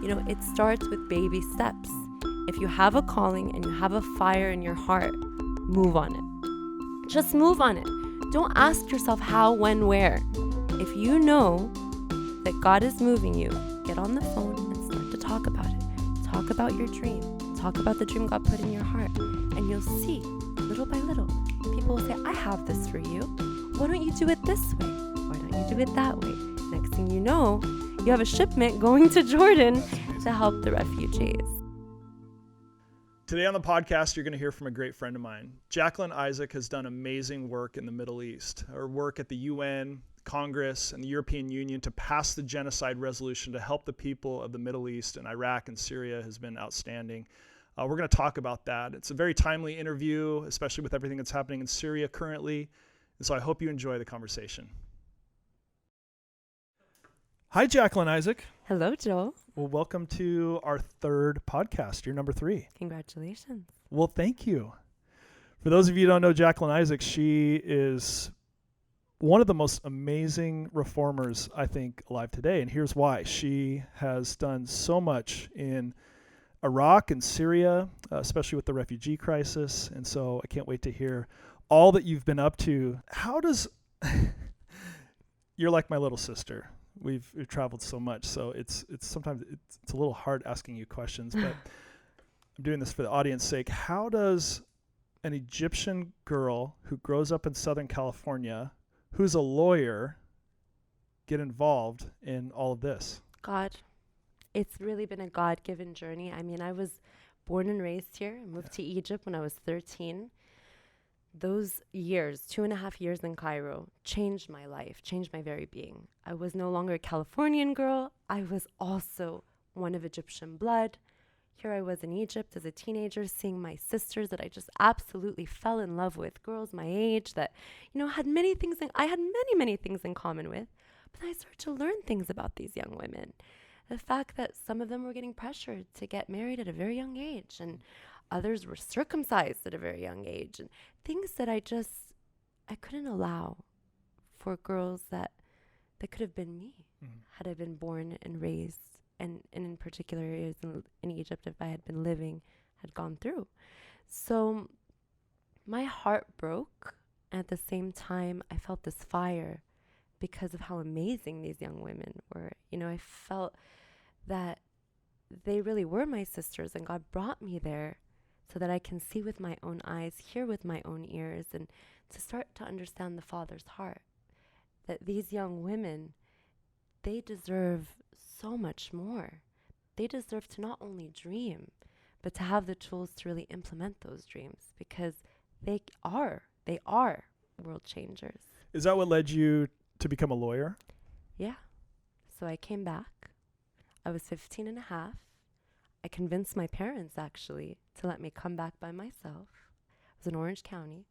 You know, it starts with baby steps. If you have a calling and you have a fire in your heart, move on it. Just move on it. Don't ask yourself how, when, where. If you know that God is moving you, get on the phone and start to talk about it. Talk about your dream. Talk about the dream God put in your heart. And you'll see, little by little, people will say, I have this for you. Why don't you do it this way? Why don't you do it that way? Next thing you know, you have a shipment going to Jordan to help the refugees. Today on the podcast, you're going to hear from a great friend of mine. Jacqueline Isaac has done amazing work in the Middle East. Her work at the UN, Congress, and the European Union to pass the genocide resolution to help the people of the Middle East and Iraq and Syria has been outstanding. We're going to talk about that. It's a very timely interview, especially with everything that's happening in Syria currently. And so I hope you enjoy the conversation. Hi, Jacqueline Isaac. Hello, Joel. Well, welcome to our third podcast. You're number 3. Congratulations. Well, thank you. For those of you who don't know Jacqueline Isaac, she is one of the most amazing reformers, I think, alive today. And here's why. She has done so much in Iraq and Syria, especially with the refugee crisis. And so I can't wait to hear all that you've been up to. How does... You're like my little sister. We've traveled so much, so it's sometimes it's a little hard asking you questions, but I'm doing this for the audience's sake. How does an Egyptian girl who grows up in Southern California, who's a lawyer, get involved in all of this? God. It's really been a God-given journey. I mean, I was born and raised here. I moved to Egypt when I was 13. Those years, 2.5 years in Cairo, changed my life, changed my very being. I was no longer a Californian girl. I was also one of Egyptian blood. Here I was in Egypt as a teenager, seeing my sisters that I just absolutely fell in love with, girls my age that, had many things. I had many things in common with. But then I started to learn things about these young women. The fact that some of them were getting pressured to get married at a very young age, and others were circumcised at a very young age, and things that I couldn't allow for girls that could have been me had I been born and raised, and in particular areas in Egypt, if I had been living, had gone through. So my heart broke. At the same time, I felt this fire because of how amazing these young women were. I felt that they really were my sisters, and God brought me there so that I can see with my own eyes, hear with my own ears, and to start to understand the Father's heart. That these young women, they deserve so much more. They deserve to not only dream, but to have the tools to really implement those dreams, because they are world changers. Is that what led you to become a lawyer? Yeah. So I came back. I was 15 and a half. I convinced my parents, actually, to let me come back by myself. I was in Orange County.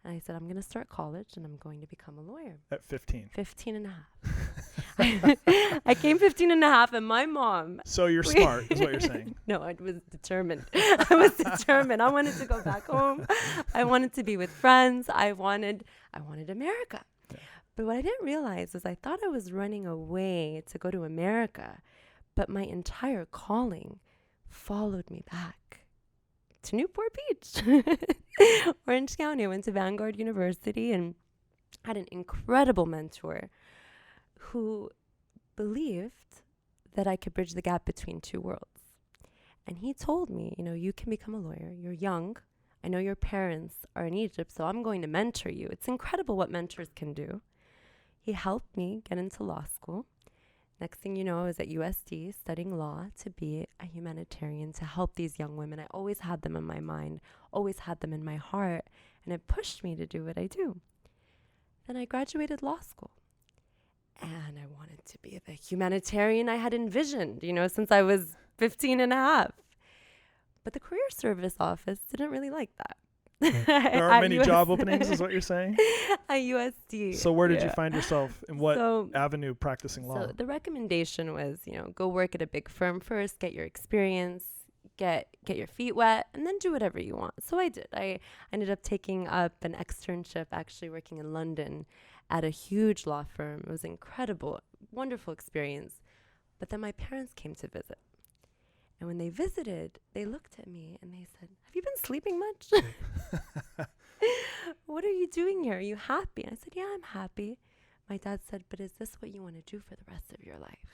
And I said, I'm going to start college and I'm going to become a lawyer. At 15? 15 and a half. I came 15 and a half, and my mom... So you're smart, is what you're saying. No, I was determined. I was determined. I wanted to go back home. I wanted to be with friends. I wanted America. Yeah. But what I didn't realize is I thought I was running away to go to America, but my entire calling followed me back to Newport Beach, Orange County. I went to Vanguard University and had an incredible mentor who believed that I could bridge the gap between two worlds. And he told me, you can become a lawyer. You're young. I know your parents are in Egypt, so I'm going to mentor you. It's incredible what mentors can do. He helped me get into law school. Next thing you know, I was at USD studying law to be a humanitarian, to help these young women. I always had them in my mind, always had them in my heart, and it pushed me to do what I do. Then I graduated law school, and I wanted to be the humanitarian I had envisioned, since I was 15 and a half. But the career service office didn't really like that. There aren't many job openings, is what you're saying? At USD. So where did you find yourself? In what avenue practicing law? So the recommendation was, go work at a big firm first, get your experience, get your feet wet, and then do whatever you want. So I did. I ended up taking up an externship, actually working in London at a huge law firm. It was incredible, wonderful experience. But then my parents came to visit. And when they visited, they looked at me and they said, "Have you been sleeping much? What are you doing here? Are you happy?" I said, "Yeah, I'm happy." My dad said, "But is this what you want to do for the rest of your life?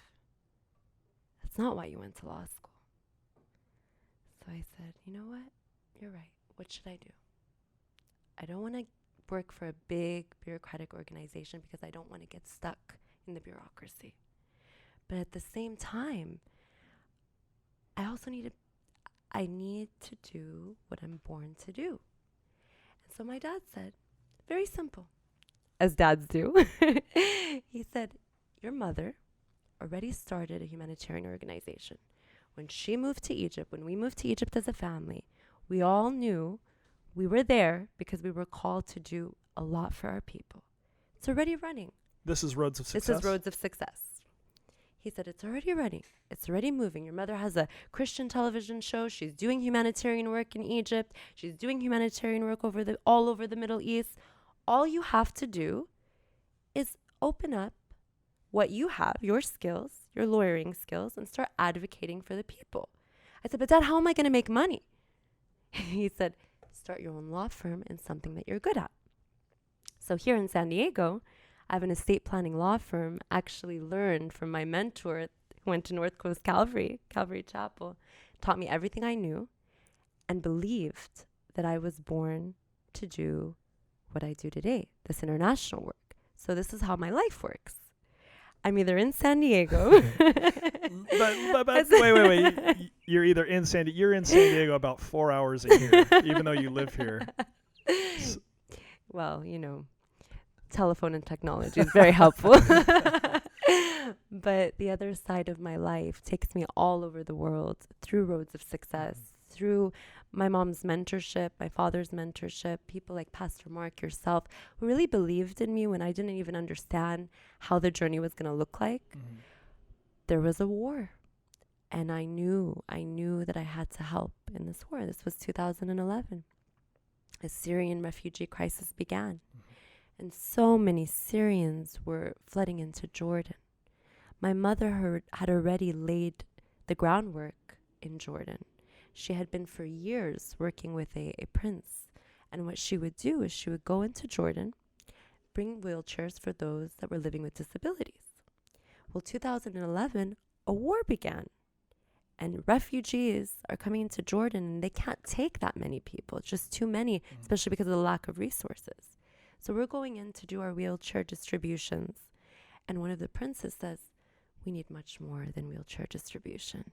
That's not why you went to law school." So I said, "You know what? You're right. What should I do? I don't want to work for a big bureaucratic organization because I don't want to get stuck in the bureaucracy. But at the same time, I need to do what I'm born to do." And so my dad said, very simple, as dads do. He said, "Your mother already started a humanitarian organization. When she moved to Egypt, when we moved to Egypt as a family, we all knew we were there because we were called to do a lot for our people. It's already running." This is Roads of Success? This is Roads of Success. He said, "It's already running. It's already moving. Your mother has a Christian television show. She's doing humanitarian work in Egypt. She's doing humanitarian work all over the Middle East. All you have to do is open up what you have, your skills, your lawyering skills, and start advocating for the people." I said, "But Dad, how am I going to make money?" He said, "Start your own law firm in something that you're good at." So here in San Diego, I have an estate planning law firm. Actually learned from my mentor who went to North Coast Calvary Chapel, taught me everything I knew, and believed that I was born to do what I do today, this international work. So this is how my life works. I'm either in San Diego. but wait. You're in San Diego about 4 hours a year, even though you live here. Well, telephone and technology is very helpful. But the other side of my life takes me all over the world through Roads of Success, through my mom's mentorship, my father's mentorship, people like Pastor Mark, yourself, who really believed in me when I didn't even understand how the journey was going to look like. Mm-hmm. There was a war, and I knew that I had to help in this war. This was 2011. A Syrian refugee crisis began. Mm-hmm. And so many Syrians were flooding into Jordan. My mother had already laid the groundwork in Jordan. She had been for years working with a prince. And what she would do is she would go into Jordan, bring wheelchairs for those that were living with disabilities. Well, 2011, a war began. And refugees are coming into Jordan, and they can't take that many people. It's just too many, especially because of the lack of resources. So we're going in to do our wheelchair distributions. And one of the princes says, "We need much more than wheelchair distribution.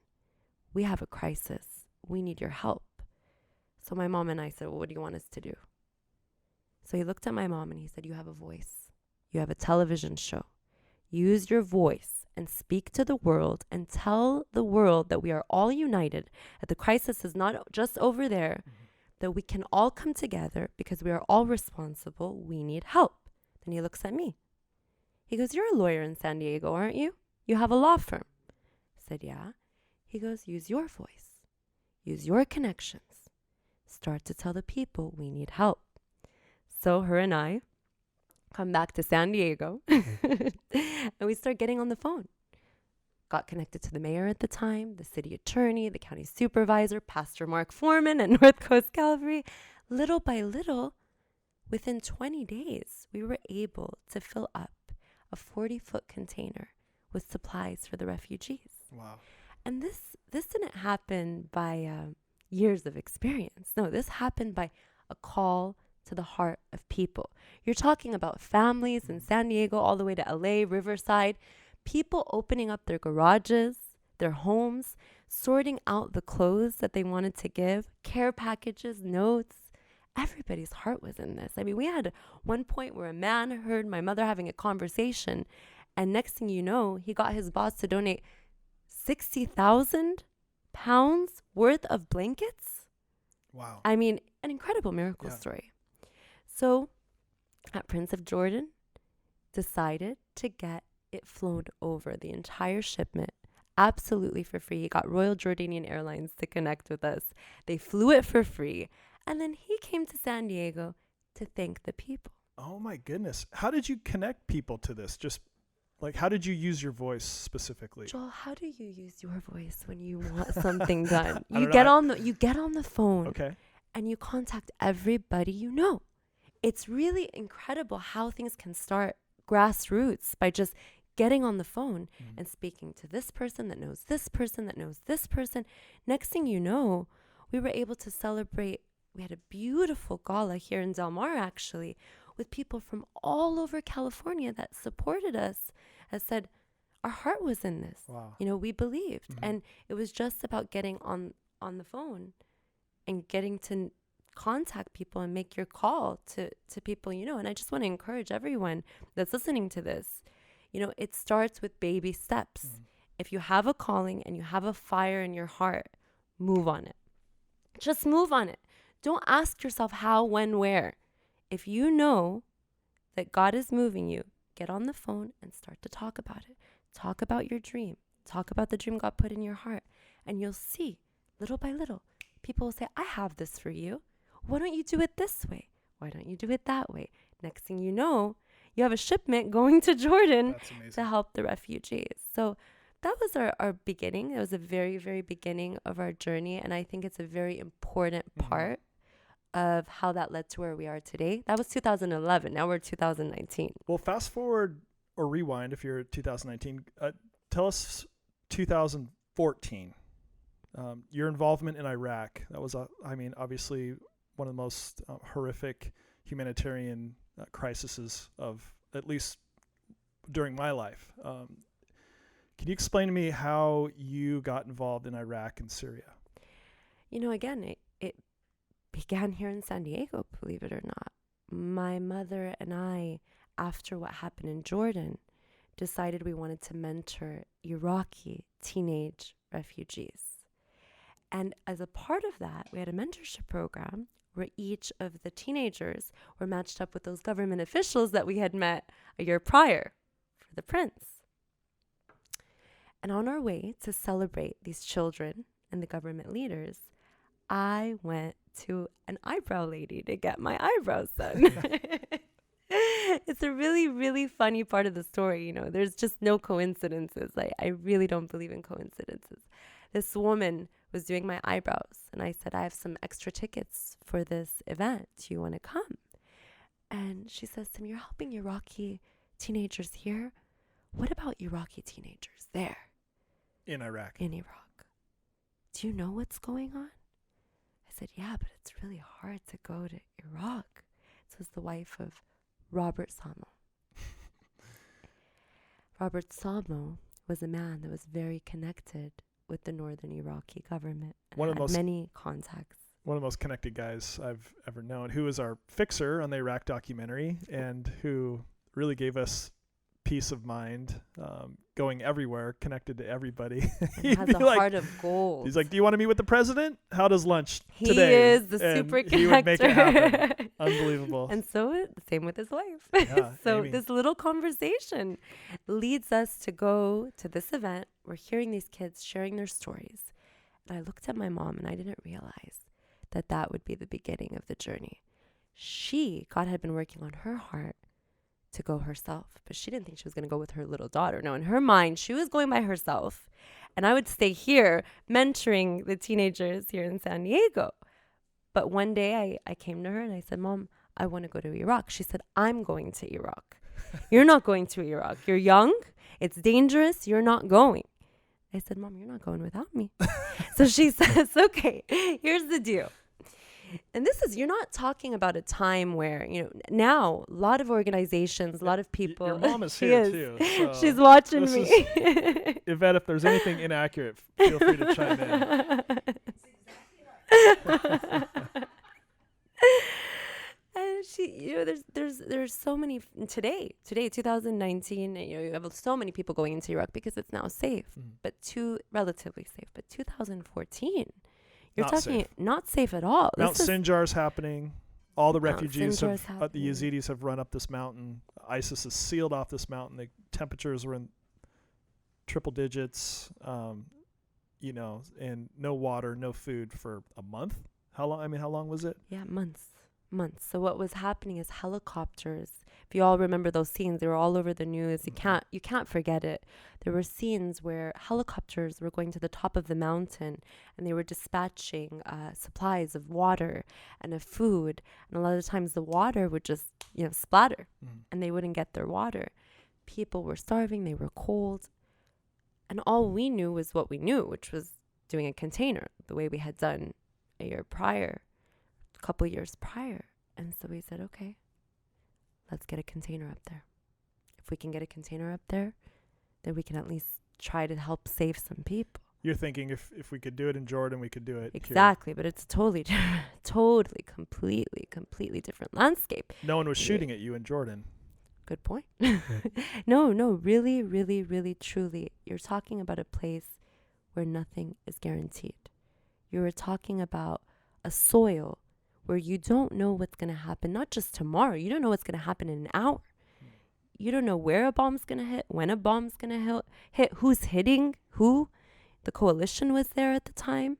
We have a crisis. We need your help." So my mom and I said, "Well, what do you want us to do?" So he looked at my mom and he said, "You have a voice. You have a television show. Use your voice and speak to the world and tell the world that we are all united, that the crisis is not just over there, that we can all come together because we are all responsible. We need help." Then he looks at me. He goes, "You're a lawyer in San Diego, aren't you? You have a law firm." I said, "Yeah." He goes, "Use your voice. Use your connections. Start to tell the people we need help." So her and I come back to San Diego and we start getting on the phone. Got connected to the mayor at the time, the city attorney, the county supervisor, Pastor Mark Foreman at North Coast Calvary. Little by little, within 20 days, we were able to fill up a 40-foot container with supplies for the refugees. Wow. And this didn't happen by years of experience. No, this happened by a call to the heart of people. You're talking about families in San Diego all the way to LA, Riverside, people opening up their garages, their homes, sorting out the clothes that they wanted to give, care packages, notes. Everybody's heart was in this. I mean, we had one point where a man heard my mother having a conversation, and next thing you know, he got his boss to donate 60,000 pounds worth of blankets. Wow. I mean, an incredible miracle story. So, at Prince of Jordan, decided to get it flown over, the entire shipment, absolutely for free. He got Royal Jordanian Airlines to connect with us. They flew it for free. And then he came to San Diego to thank the people. Oh my goodness. How did you connect people to this? Just like, how did you use your voice specifically? Joel, how do you use your voice when you want something done? I You don't get know. on the phone Okay. and you contact everybody you know. It's really incredible how things can start grassroots by just getting on the phone and speaking to this person that knows this person that knows this person. Next thing you know, we were able to celebrate. We had a beautiful gala here in Del Mar, actually, with people from all over California that supported us, has said, our heart was in this. Wow. You know, we believed. And it was just about getting on the phone and getting to contact people and make your call to people you know. And I just want to encourage everyone that's listening to this. You know, it starts with baby steps. If you have a calling and you have a fire in your heart, move on it. Just move on it. Don't ask yourself how, when, where. If you know that God is moving you, get on the phone and start to talk about it. Talk about your dream. Talk about the dream God put in your heart. And you'll see, little by little, people will say, I have this for you. Why don't you do it this way? Why don't you do it that way? Next thing you know, you have a shipment going to Jordan to help the refugees. So that was our beginning. It was a very, very beginning of our journey. And I think it's a very important part of how that led to where we are today. That was 2011. Now we're 2019. Well, fast forward or rewind if you're 2019. Tell us 2014. Your involvement in Iraq. That was, obviously one of the most horrific humanitarian crises of, at least during my life. Can you explain to me how you got involved in Iraq and Syria? You know, again, it began here in San Diego, believe it or not. My mother and I, after what happened in Jordan, decided we wanted to mentor Iraqi teenage refugees. And as a part of that, we had a mentorship program where each of the teenagers were matched up with those government officials that we had met a year prior for the Prince. And on our way to celebrate these children and the government leaders, I went to an eyebrow lady to get my eyebrows done. It's a really, really funny part of the story. You know, there's just no coincidences. I really don't believe in coincidences. This woman was doing my eyebrows, and I said, I have some extra tickets for this event. Do you want to come? And she says to me, you're helping Iraqi teenagers here. What about Iraqi teenagers there? In Iraq. In Iraq. Do you know what's going on? I said, yeah, but it's really hard to go to Iraq. This was the wife of Robert Samo. Robert Samo was a man that was very connected with the northern Iraqi government. One of the most many contacts. One of the most connected guys I've ever known, who was our fixer on the Iraq documentary and who really gave us peace of mind, going everywhere, connected to everybody. And has a heart of gold. He's like, do you want to meet with the president? How does lunch he today? He is the super connector. He would make it happen. Unbelievable. And so, same with his wife. Yeah, so Amy. This little conversation leads us to go to this event. We're hearing these kids sharing their stories. And I looked at my mom and I didn't realize that that would be the beginning of the journey. God had been working on her heart to go herself, but she didn't think she was going to go with her little daughter. No, in her mind, she was going by herself, and I would stay here mentoring the teenagers here in San Diego. But one day I came to her and I said, Mom, I want to go to Iraq. She said, I'm going to Iraq. You're not going to Iraq. You're young. It's dangerous. You're not going. I said, Mom, you're not going without me. So she says, okay, here's the deal. And you're not talking about a time where, now a lot of organizations, a lot of people. Your mom is here too. So she's watching me. Yvette, if there's anything inaccurate, feel free to chime in. And there's so many today, 2019, you have so many people going into Iraq because it's now safe, but relatively safe. But 2014. You're talking not safe at all. Mount Sinjar's happening. All the refugees the Yazidis have run up this mountain. ISIS has sealed off this mountain. The temperatures were triple digits, and no water, no food for a month. How long? I mean, how long was it? Yeah, months. So what was happening is helicopters. If you all remember those scenes, they were all over the news. You can't forget it. There were scenes where helicopters were going to the top of the mountain and they were dispatching supplies of water and of food. And a lot of times the water would just, splatter and they wouldn't get their water. People were starving. They were cold. And all we knew was what we knew, which was doing a container the way we had done a year prior. Couple years prior. And so we said, okay, let's get a container up there. If we can get a container up there, then we can at least try to help save some people. You're thinking if we could do it in Jordan, we could do it exactly here. But it's totally different, completely different landscape. No one was shooting at you in Jordan. Good point. No, really, really, really, truly, you're talking about a place where nothing is guaranteed. You were talking about a soil where you don't know what's going to happen, not just tomorrow. You don't know what's going to happen in an hour. You don't know where a bomb's going to hit, when a bomb's going to hit, who's hitting who. The coalition was there at the time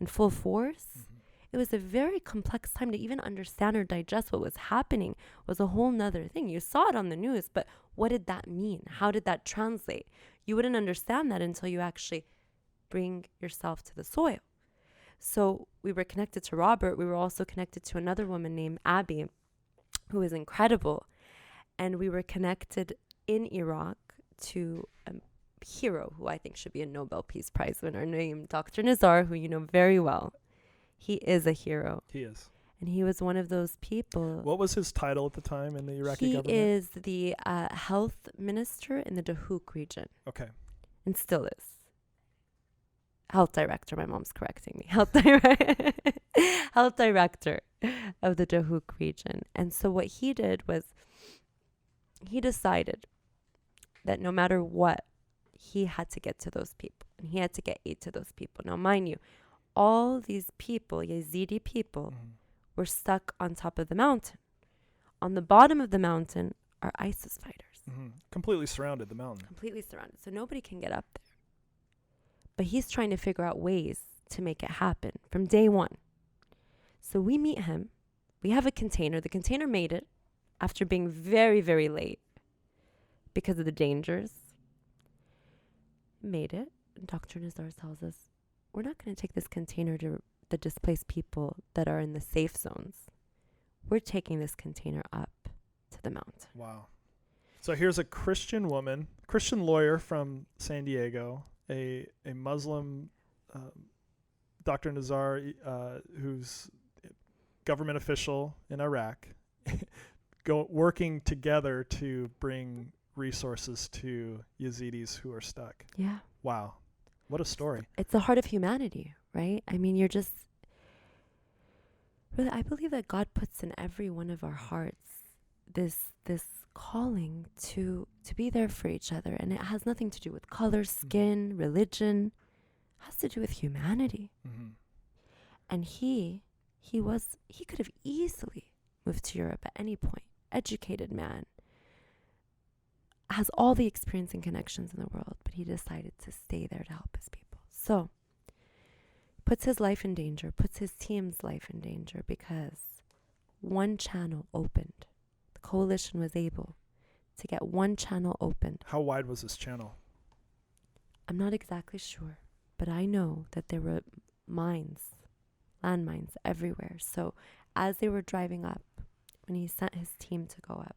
in full force. It was a very complex time to even understand or digest what was happening. Was a whole nother thing. You saw it on the news, but what did that mean? How did that translate? You wouldn't understand that until you actually bring yourself to the soil. So we were connected to Robert. We were also connected to another woman named Abby, who is incredible. And we were connected in Iraq to a hero who I think should be a Nobel Peace Prize winner named Dr. Nazar, who you know very well. He is a hero. He is. And he was one of those people. What was his title at the time in the Iraqi government? He is the health minister in the Dahuk region. Okay. And still is. Health director, my mom's correcting me. Health director of the Dahuk region. And so what he did was he decided that no matter what, he had to get to those people. And he had to get aid to those people. Now, mind you, all these people, Yazidi people, were stuck on top of the mountain. On the bottom of the mountain are ISIS fighters. Completely surrounded the mountain. Completely surrounded. So nobody can get up there. But he's trying to figure out ways to make it happen from day one. So we meet him. We have a container. The container made it after being very, very late because of the dangers. Made it. And Dr. Nazar tells us, we're not going to take this container to the displaced people that are in the safe zones. We're taking this container up to the mountain. Wow. So here's a Christian woman, Christian lawyer from San Diego, a Muslim Dr. Nazar, who's government official in Iraq, working together to bring resources to Yazidis who are stuck. Yeah. Wow. What a story. It's the heart of humanity, right? I mean, really, I believe that God puts in every one of our hearts this calling to be there for each other. And it has nothing to do with color, skin, religion. It has to do with humanity. And he could have easily moved to Europe at any point. Educated man. Has all the experience and connections in the world, but he decided to stay there to help his people. So, puts his life in danger, puts his team's life in danger because one channel opened. The coalition was able to get one channel opened. How wide was this channel? I'm not exactly sure, but I know that there were landmines everywhere. So, as they were driving up, when he sent his team to go up,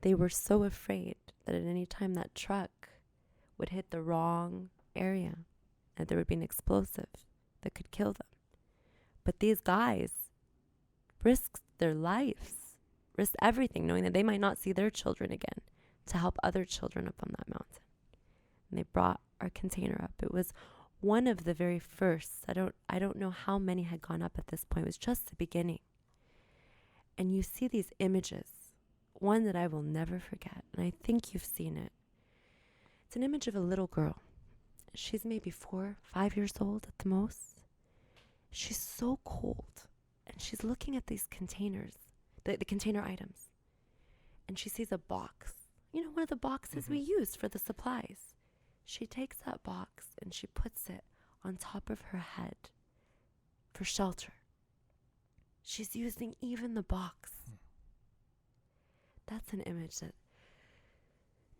they were so afraid that at any time that truck would hit the wrong area, that there would be an explosive that could kill them. But these guys risked their lives, risked everything, knowing that they might not see their children again, to help other children up on that mountain. And they brought our container up. It was one of the very first. I don't know how many had gone up at this point. It was just the beginning. And you see these images. One that I will never forget, and I think you've seen it. It's an image of a little girl. She's maybe 4 or 5 years old at the most. She's so cold, and she's looking at these containers, the container items, and she sees a box one of the boxes we use for the supplies. She takes that box and she puts it on top of her head for shelter. She's using even the box. That's an image that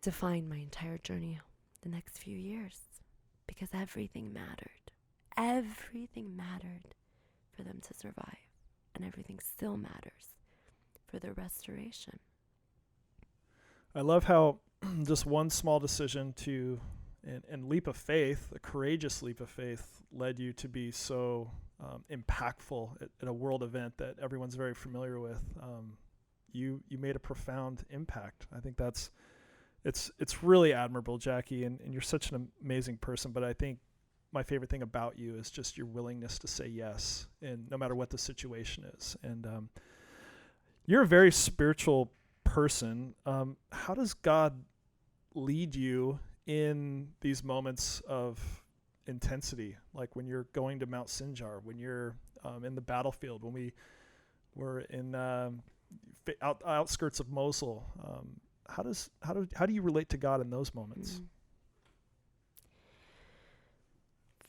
defined my entire journey the next few years, because everything mattered. Everything mattered for them to survive, and everything still matters for their restoration. I love how just one small decision and leap of faith, a courageous leap of faith, led you to be so impactful at a world event that everyone's very familiar with. You made a profound impact. I think it's really admirable, Jackie, and you're such an amazing person. But I think my favorite thing about you is just your willingness to say yes, and no matter what the situation is. And you're a very spiritual person. How does God lead you in these moments of intensity, like when you're going to Mount Sinjar, when you're in the battlefield, when we were in outskirts of Mosle? How do you relate to God in those moments?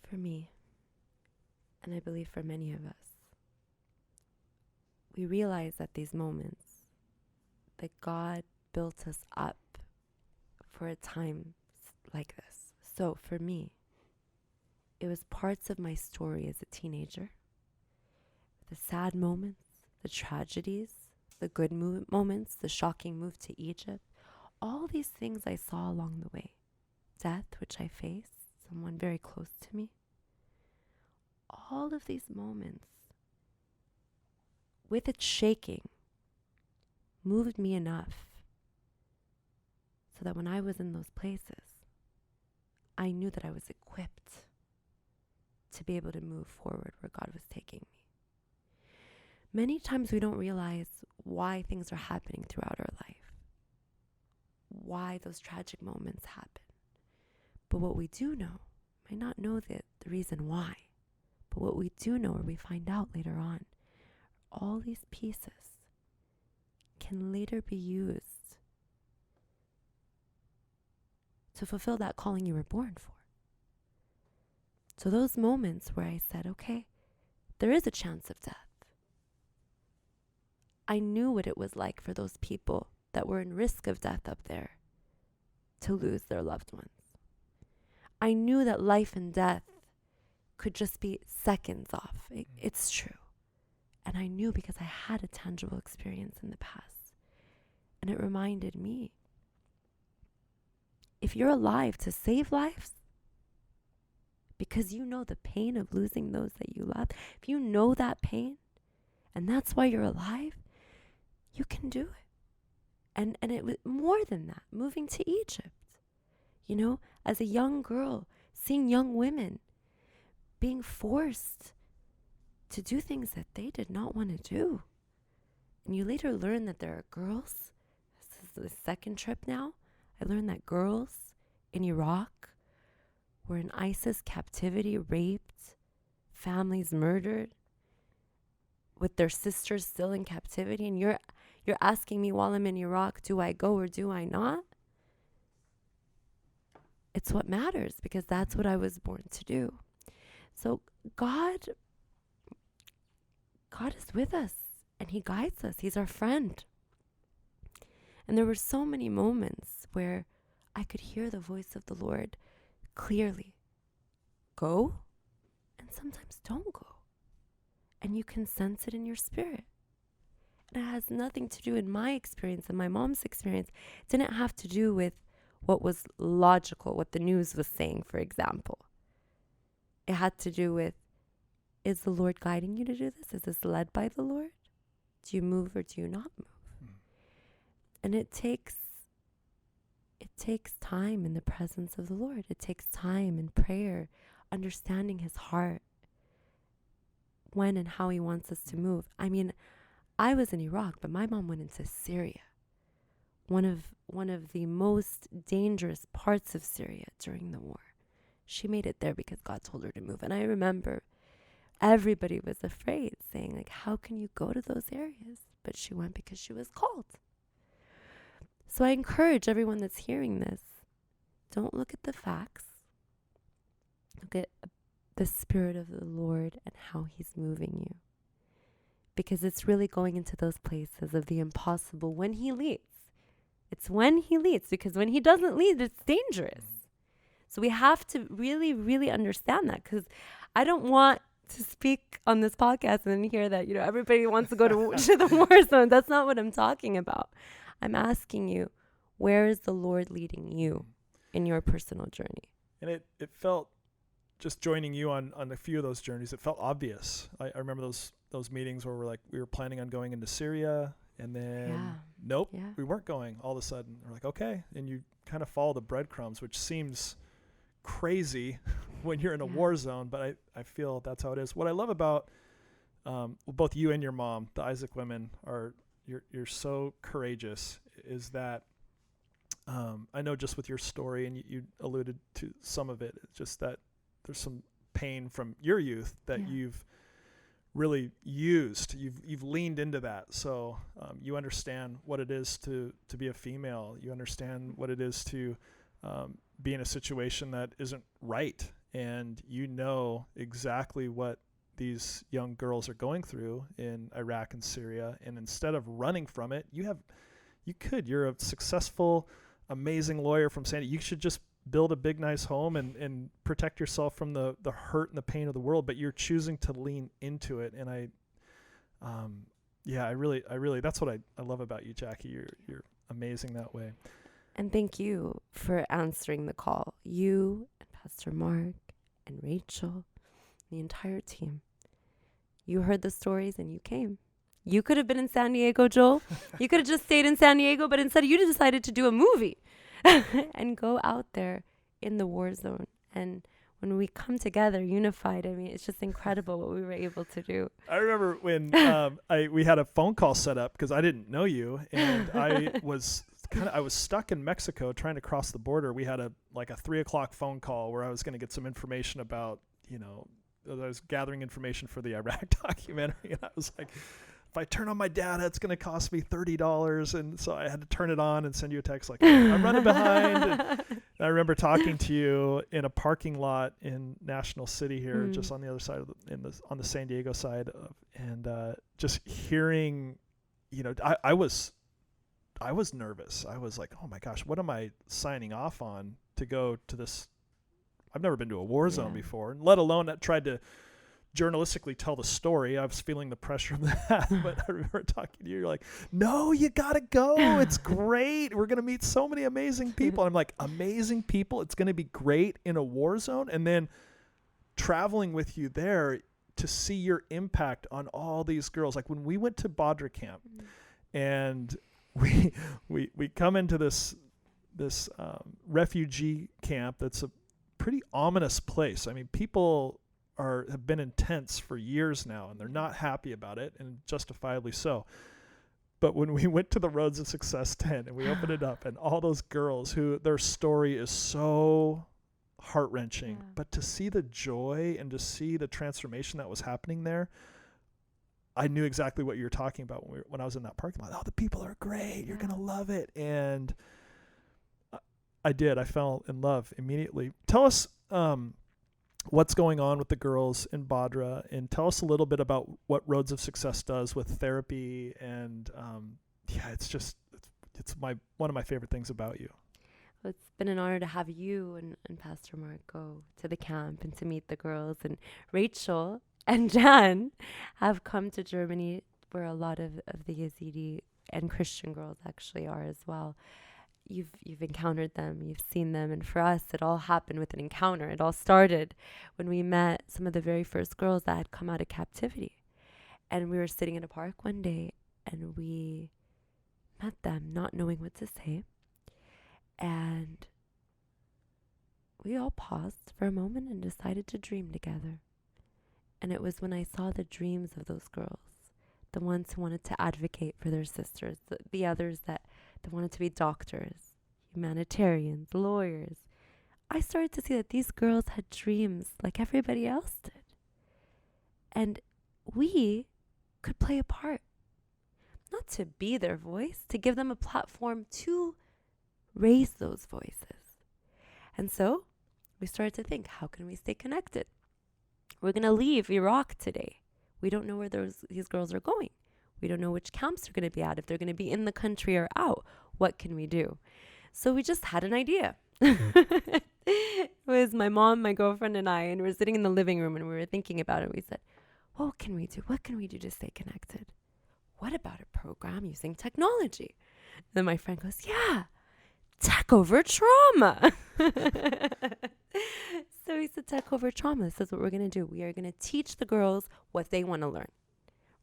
For me, and I believe for many of us, we realize at these moments that God built us up for a time like this. So for me, it was parts of my story as a teenager, the sad moments, the tragedies, the good moments, the shocking move to Egypt, all these things I saw along the way. Death, which I faced, someone very close to me. All of these moments, with its shaking, moved me enough so that when I was in those places, I knew that I was equipped to be able to move forward where God was taking me. Many times we don't realize why things are happening throughout our life, why those tragic moments happen. But what we do know, might not know the reason why, but what we do know, or we find out later on, all these pieces can later be used to fulfill that calling you were born for. So those moments where I said, okay, there is a chance of death. I knew what it was like for those people that were in risk of death up there to lose their loved ones. I knew that life and death could just be seconds off. It's true. And I knew because I had a tangible experience in the past. And it reminded me, if you're alive to save lives, because you know the pain of losing those that you love, if you know that pain, and that's why you're alive, you can do it. And it was more than that, moving to Egypt. As a young girl, seeing young women being forced to do things that they did not want to do. And you later learn that there are girls, this is the second trip now, I learned that girls in Iraq were in ISIS captivity, raped, families murdered, with their sisters still in captivity. And you're asking me while I'm in Iraq, do I go or do I not? It's what matters, because that's what I was born to do. So God is with us, and he guides us. He's our friend. And there were so many moments where I could hear the voice of the Lord clearly. Go, and sometimes don't go. And you can sense it in your spirit. And it has nothing to do, in my experience and my mom's experience, it didn't have to do with what was logical, what the news was saying, for example. It had to do with, is the Lord guiding you to do this? Is this led by the Lord? Do you move or do you not move? And it takes time in the presence of the Lord. It takes time in prayer, understanding his heart, when and how he wants us to move. I mean, I was in Iraq, but my mom went into Syria, one of the most dangerous parts of Syria during the war. She made it there because God told her to move. And I remember everybody was afraid, saying, like, how can you go to those areas? But she went because she was called. So I encourage everyone that's hearing this, don't look at the facts. Look at the Spirit of the Lord and how He's moving you. Because it's really going into those places of the impossible when He leads. It's when He leads, because when He doesn't lead, it's dangerous. So we have to really, really understand that, because I don't want to speak on this podcast and hear that, everybody wants to go to the war zone. That's not what I'm talking about. I'm asking you, where is the Lord leading you in your personal journey? And it felt, just joining you on a few of those journeys, it felt obvious. I remember those meetings where we were planning on going into Syria, and then nope, we weren't going. All of a sudden, we're like, okay, and you kind of follow the breadcrumbs, which seems crazy when you're in a war zone, but I feel that's how it is. What I love about both you and your mom, the Isaac women, you're so courageous, is that I know just with your story, and you alluded to some of it, it's just that there's some pain from your youth that you've really used. You've leaned into that. So you understand what it is to be a female. You understand what it is to be in a situation that isn't right. And you know exactly what these young girls are going through in Iraq and Syria. And instead of running from it, you're a successful, amazing lawyer from San Diego. You should just build a big, nice home and protect yourself from the hurt and the pain of the world, but you're choosing to lean into it. And I really, that's what I love about you, Jackie. You're amazing that way. And thank you for answering the call. You and Pastor Mark and Rachel, the entire team. You heard the stories and you came. You could have been in San Diego, Joel. You could have just stayed in San Diego, but instead you decided to do a movie and go out there in the war zone. And when we come together, unified, it's just incredible what we were able to do. I remember when we had a phone call set up because I didn't know you, and I was stuck in Mexico trying to cross the border. We had a 3:00 phone call where I was going to get some information about, I was gathering information for the Iraq documentary, and I was like, if I turn on my data, it's going to cost me $30. And so I had to turn it on and send you a text like, I'm running behind. And I remember talking to you in a parking lot in National City here, just on the other side on the San Diego side, and just hearing, I was nervous. I was like, oh my gosh, what am I signing off on to go to this? I've never been to a war zone before, and let alone that tried to journalistically tell the story. I was feeling the pressure of that. But I remember talking to you, you're like, no, you gotta go, it's great, we're gonna meet so many amazing people. I'm like, amazing people, it's gonna be great in a war zone. And then traveling with you there to see your impact on all these girls, like when we went to Badra camp, and we come into this refugee camp that's a pretty ominous place. People have been in tents for years now, and they're not happy about it, and justifiably so. But when we went to the Roads of Success tent and we opened it up, and all those girls who their story is so heart-wrenching, but to see the joy and to see the transformation that was happening there, I knew exactly what you were talking about when I was in that parking lot. Oh, the people are great. You're going to love it. And I did. I fell in love immediately. Tell us what's going on with the girls in Badra, and tell us a little bit about what Roads of Success does with therapy. And it's one of my favorite things about you. Well, it's been an honor to have you and Pastor Mark go to the camp and to meet the girls. And Rachel and Jan have come to Germany, where a lot of the Yazidi and Christian girls actually are as well. You've encountered them, you've seen them, and for us, it all happened with an encounter. It all started when we met some of the very first girls that had come out of captivity. And we were sitting in a park one day, and we met them, not knowing what to say. And we all paused for a moment and decided to dream together. And it was when I saw the dreams of those girls, the ones who wanted to advocate for their sisters, the others that wanted to be doctors, humanitarians, lawyers. I started to see that these girls had dreams like everybody else did. And we could play a part. not to be their voice, to give them a platform to raise those voices. And so we started to think, how can we stay connected? We're going to leave Iraq today. We don't know where these girls are going. We don't know which camps they're going to be at, if they're going to be in the country or out. What can we do? So we just had an idea. It was my mom, my girlfriend, and I, and we were sitting in the living room and we were thinking about it. We said, what can we do? What can we do to stay connected? What about a program using technology? And then my friend goes, yeah, tech over trauma. So he said, tech over trauma. This is what we're going to do. We are going to teach the girls what they want to learn.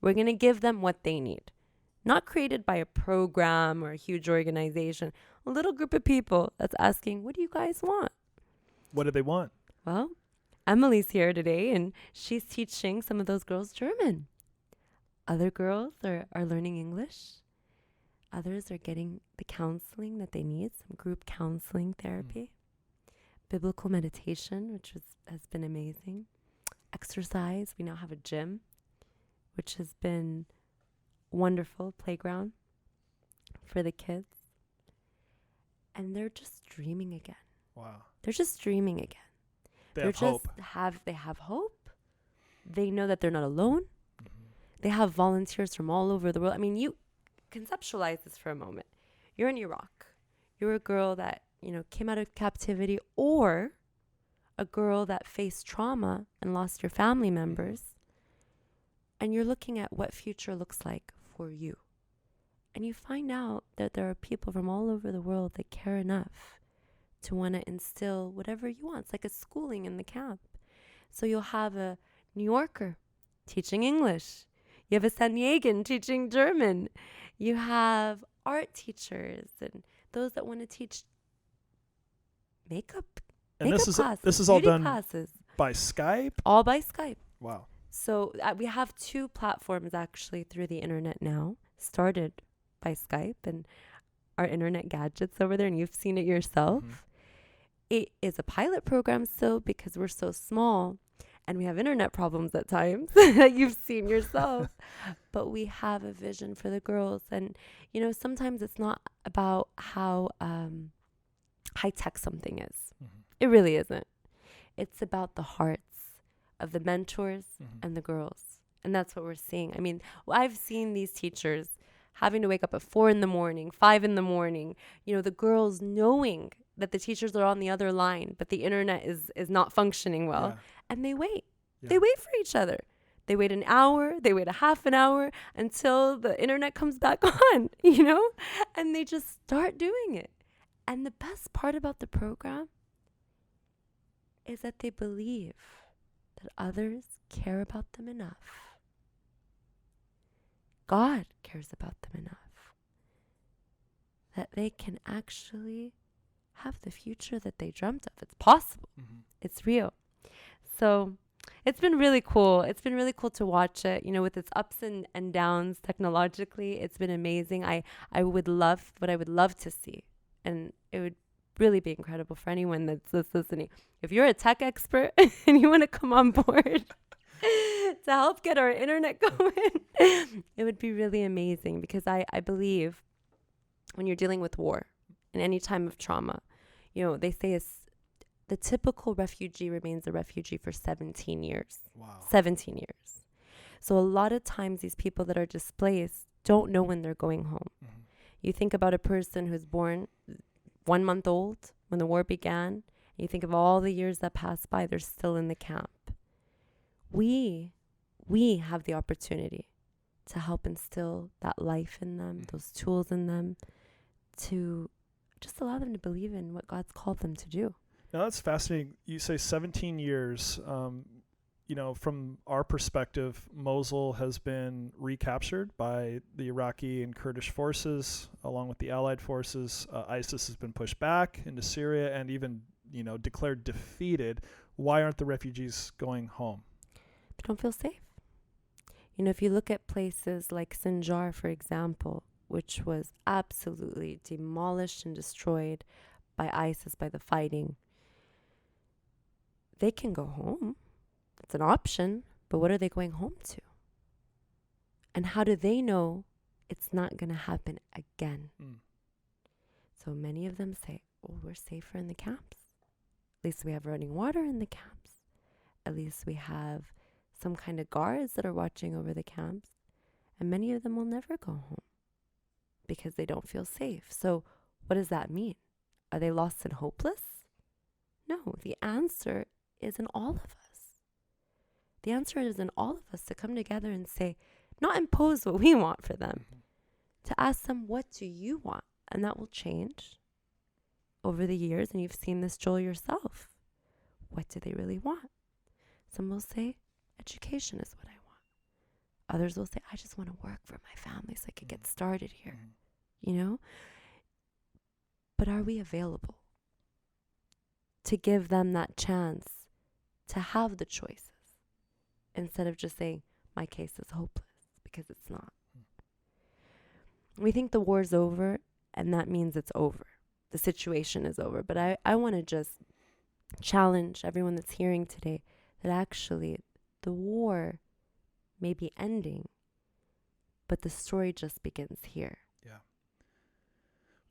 We're going to give them what they need. Not created by a program or a huge organization. A little group of people that's asking, what do you guys want? What do they want? Well, Emily's here today, and she's teaching some of those girls German. Other girls are learning English. Others are getting the counseling that they need, some group counseling therapy. Biblical meditation, which has been amazing. Exercise. We now have a gym, which has been wonderful playground for the kids. And they're just dreaming again. Wow. They're just dreaming again. They have hope. They have hope. They know that they're not alone. They have volunteers from all over the world. I mean, you conceptualize this for a moment. You're in Iraq. You're a girl that, came out of captivity, or a girl that faced trauma and lost your family members. And you're looking at what future looks like for you. And you find out that there are people from all over the world that care enough to want to instill whatever you want. It's like a schooling in the camp. So you'll have a New Yorker teaching English. You have a San Diegan teaching German. You have art teachers and those that want to teach makeup. And classes, this is all done classes. By Skype? All by Skype. Wow. So we have 2 platforms actually through the internet now, started by Skype, and our internet gadgets over there, and you've seen it yourself. It is a pilot program still because we're so small and we have internet problems at times that you've seen yourself. But we have a vision for the girls. And, sometimes it's not about how high-tech something is. It really isn't. It's about the hearts of the mentors and the girls. And that's what we're seeing. I mean, I've seen these teachers having to wake up at 4 a.m, 5 a.m, the girls knowing that the teachers are on the other line, but the internet is not functioning well. Yeah. And they wait. Yeah. They wait for each other. They wait an hour, they wait a half an hour until the internet comes back on, and they just start doing it. And the best part about the program is that they believe that others care about them enough. God cares about them enough that they can actually have the future that they dreamt of. It's possible. It's real. So it's been really cool. It's been really cool to watch it, with its ups and downs technologically. It's been amazing. I would love to see, and it would really be incredible for anyone that's listening. If you're a tech expert and you want to come on board to help get our internet going, it would be really amazing, because I believe when you're dealing with war in any time of trauma, they say the typical refugee remains a refugee for 17 years. Wow. 17 years. So a lot of times these people that are displaced don't know when they're going home. You think about a person who's born 1 month old when the war began. You think of all the years that passed by, they're still in the camp. We have the opportunity to help instill that life in them, those tools in them, to just allow them to believe in what God's called them to do. Now that's fascinating. You say 17 years. From our perspective, Mosul has been recaptured by the Iraqi and Kurdish forces, along with the Allied forces. ISIS has been pushed back into Syria and even, declared defeated. Why aren't the refugees going home? They don't feel safe. If you look at places like Sinjar, for example, which was absolutely demolished and destroyed by ISIS, by the fighting, they can go home. It's an option, but what are they going home to? And how do they know it's not going to happen again. Mm. So many of them say, oh, we're safer in the camps. At least we have running water in the camps. At least we have some kind of guards that are watching over the camps. And many of them will never go home because they don't feel safe. So what does that mean? Are they lost and hopeless? No, the answer is in all of us. The answer is in all of us to come together and say, not impose what we want for them, to ask them, what do you want? And that will change over the years. And you've seen this, Joel, yourself. What do they really want? Some will say, education is what I want. Others will say, I just want to work for my family so I could get started here. You know? But are we available to give them that chance to have the choices instead of just saying, my case is hopeless, because it's not. We think the war's over, and that means it's over. The situation is over. But I want to just challenge everyone that's hearing today that actually the war may be ending, but the story just begins here. Yeah.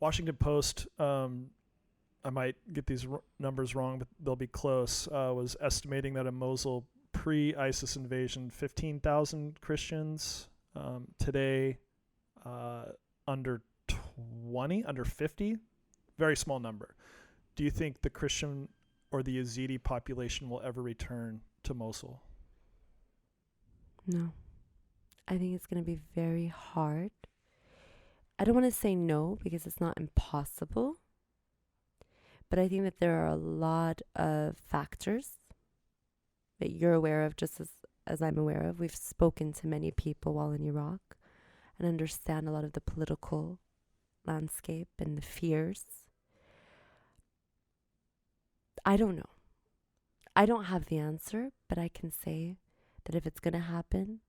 Washington Post, I might get these numbers wrong, but they'll be close, was estimating that in Mosul pre-ISIS invasion, 15,000 Christians. Today, under 20, under 50, very small number. Do you think the Christian or the Yazidi population will ever return to Mosul? No. I think it's going to be very hard. I don't want to say no because it's not impossible. But I think that there are a lot of factors that you're aware of, just as I'm aware of. We've spoken to many people while in Iraq and understand a lot of the political landscape and the fears. I don't know. I don't have the answer, but I can say that if it's going to happen,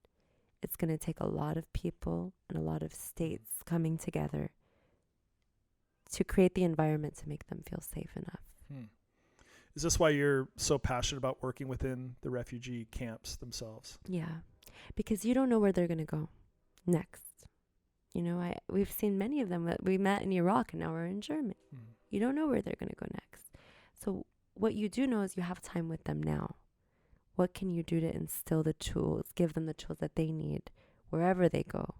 it's going to take a lot of people and a lot of states coming together to create the environment to make them feel safe enough. Is this why you're so passionate about working within the refugee camps themselves? Yeah, because you don't know where they're going to go next. You know, we've seen many of them that we met in Iraq and now we're in Germany. You don't know where they're going to go next. So what you do know is you have time with them now. What can you do to instill the tools, give them the tools that they need wherever they go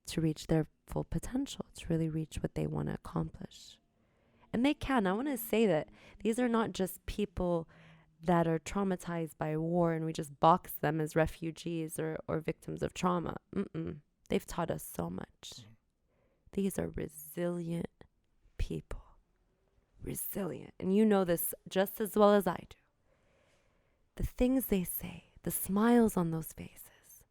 to reach their full potential, to really reach what they want to accomplish? And they can. I want to say that these are not just people that are traumatized by war and we just box them as refugees or victims of trauma. They've taught us so much. These are resilient people. Resilient. And you know this just as well as I do. The things they say, the smiles on those faces,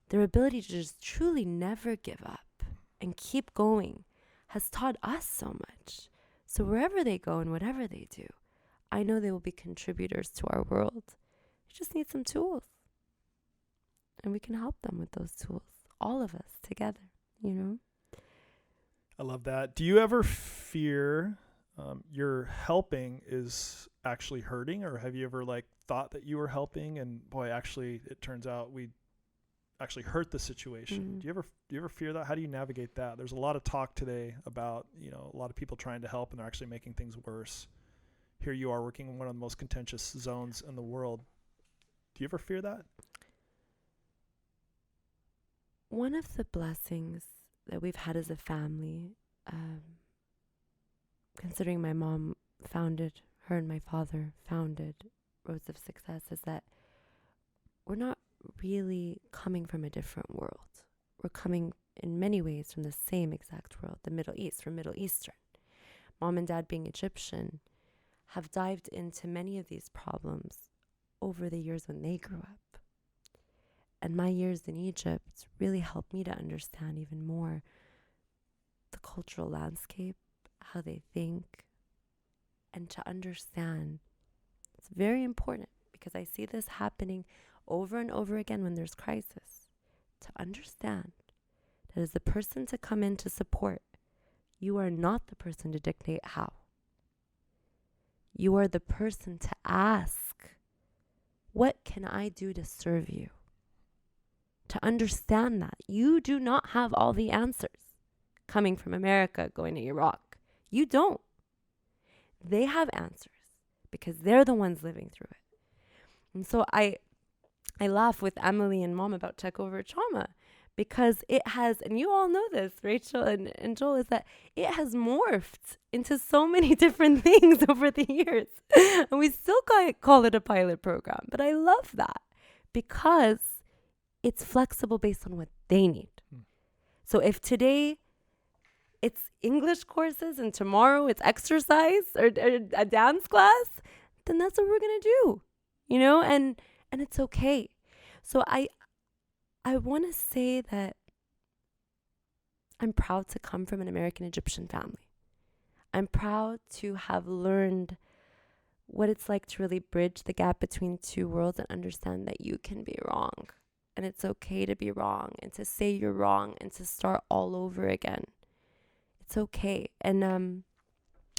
their ability to just truly never give up and keep going has taught us so much. So wherever they go and whatever they do, I know they will be contributors to our world. We just need some tools. And we can help them with those tools. All of us together, you know? I love that. Do you ever fear your helping is actually hurting, or have you ever thought that you were helping and boy, actually it turns out we actually hurt the situation? Do you ever fear that? How do you navigate that? There's a lot of talk today about, a lot of people trying to help and they're actually making things worse. Here you are working in one of the most contentious zones in the world. Do you ever fear that? One of the blessings that we've had as a family, considering my mom her and my father founded Roads of Success, is that we're not really coming from a different world. We're coming in many ways from the same exact world, the Middle East, from Middle Eastern. Mom and Dad, being Egyptian, have dived into many of these problems over the years when they grew up. And my years in Egypt really helped me to understand even more the cultural landscape, how they think, and to understand. It's very important because I see this happening over and over again when there's crisis. To understand that as the person to come in to support, you are not the person to dictate how. You are the person to ask, what can I do to serve you? to understand that you do not have all the answers coming from America going to Iraq. You don't. They have answers because they're the ones living through it. And so I laugh with Emily and Mom about Tech Over Trauma because it has, and you all know this, Rachel and Joel, is that it has morphed into so many different things over the years. And we still call it a pilot program. But I love that because it's flexible based on what they need. So if today it's English courses and tomorrow it's exercise or a dance class, then that's what we're going to do, you know, and it's okay. So I want to say that I'm proud to come from an American Egyptian family. I'm proud to have learned what it's like to really bridge the gap between two worlds and understand that you can be wrong. And it's okay to be wrong and to say you're wrong and to start all over again. It's okay. And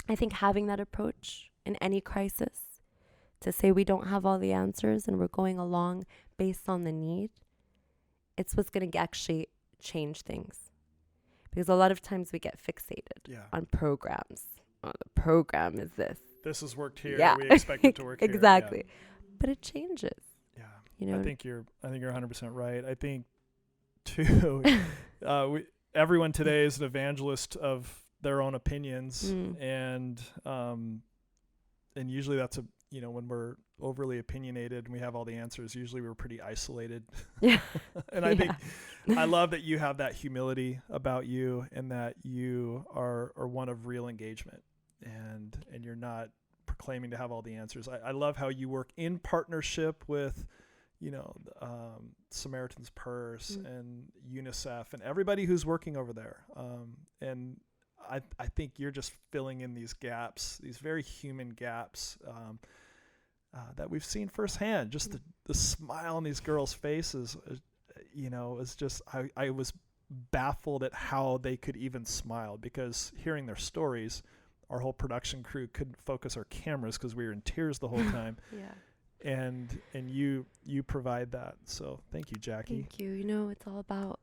I think having that approach in any crisis, to say we don't have all the answers and we're going along based on the need, it's what's going to actually change things. Because a lot of times we get fixated on programs. Oh, the program is this. This has worked here. Yeah. We expect it to work exactly. here. Yeah. But it changes. Yeah. You know? I think you're 100% right. I think too, everyone today is an evangelist of their own opinions, and usually that's when we're overly opinionated and we have all the answers, usually we're pretty isolated. Yeah. And I think I love that you have that humility about you and that you are one of real engagement, and you're not proclaiming to have all the answers. I love how you work in partnership with Samaritan's Purse and UNICEF and everybody who's working over there. And I think you're just filling in these gaps, these very human gaps that we've seen firsthand. Just the smile on these girls' faces, is just, I was baffled at how they could even smile, because hearing their stories, our whole production crew couldn't focus our cameras because we were in tears the whole time. Yeah. And you provide that. So thank you, Jackie. Thank you. It's all about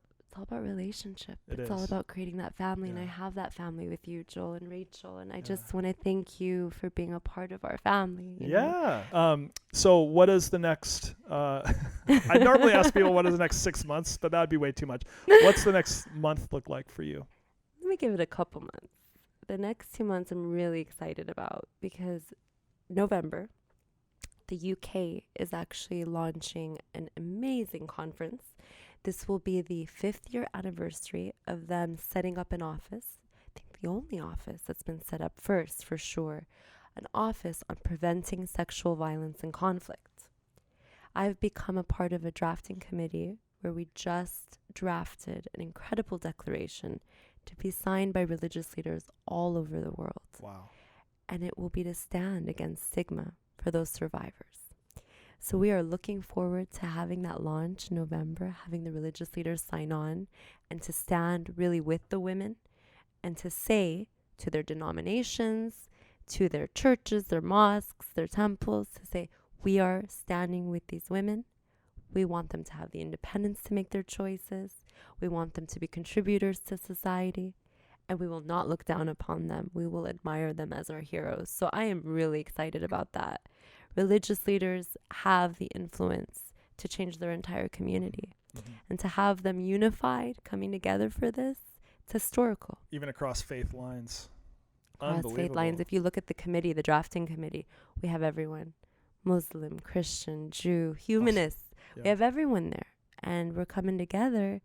relationship. It's all about creating that family, and I have that family with you, Joel and Rachel, and I just want to thank you for being a part of our family. You know? So what is the next I normally ask people what is the next 6 months, but that'd be way too much. What's the next month look like for you? Let me give it a couple months. The next 2 months I'm really excited about, because November, the UK is actually launching an amazing conference. This will be the 5th year anniversary of them setting up an office. I think the only office that's been set up first, for sure. An office on preventing sexual violence and conflict. I've become a part of a drafting committee where we just drafted an incredible declaration to be signed by religious leaders all over the world. Wow. And it will be to stand against stigma for those survivors. So we are looking forward to having that launch in November, having the religious leaders sign on, and to stand really with the women and to say to their denominations, to their churches, their mosques, their temples, to say, we are standing with these women. We want them to have the independence to make their choices. We want them to be contributors to society, and we will not look down upon them. We will admire them as our heroes. So I am really excited about that. Religious leaders have the influence to change their entire community. And to have them unified, coming together for this, it's historical. Even across faith lines. Across faith lines. If you look at the committee, the drafting committee, we have everyone. Muslim, Christian, Jew, humanist. We have everyone there. And we're coming together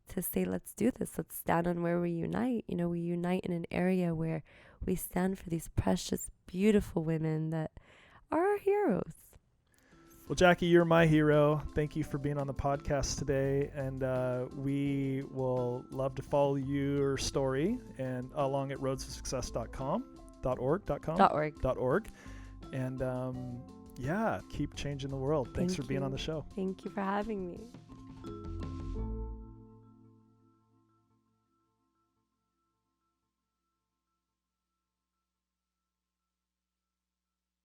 to say, let's do this. Let's stand on where we unite. We unite in an area where we stand for these precious, beautiful women that are our heroes. Well, Jackie, you're my hero. Thank you for being on the podcast today. And we will love to follow your story and along at roadsofsuccess.org. And keep changing the world. Thanks for being on the show. Thank you for having me.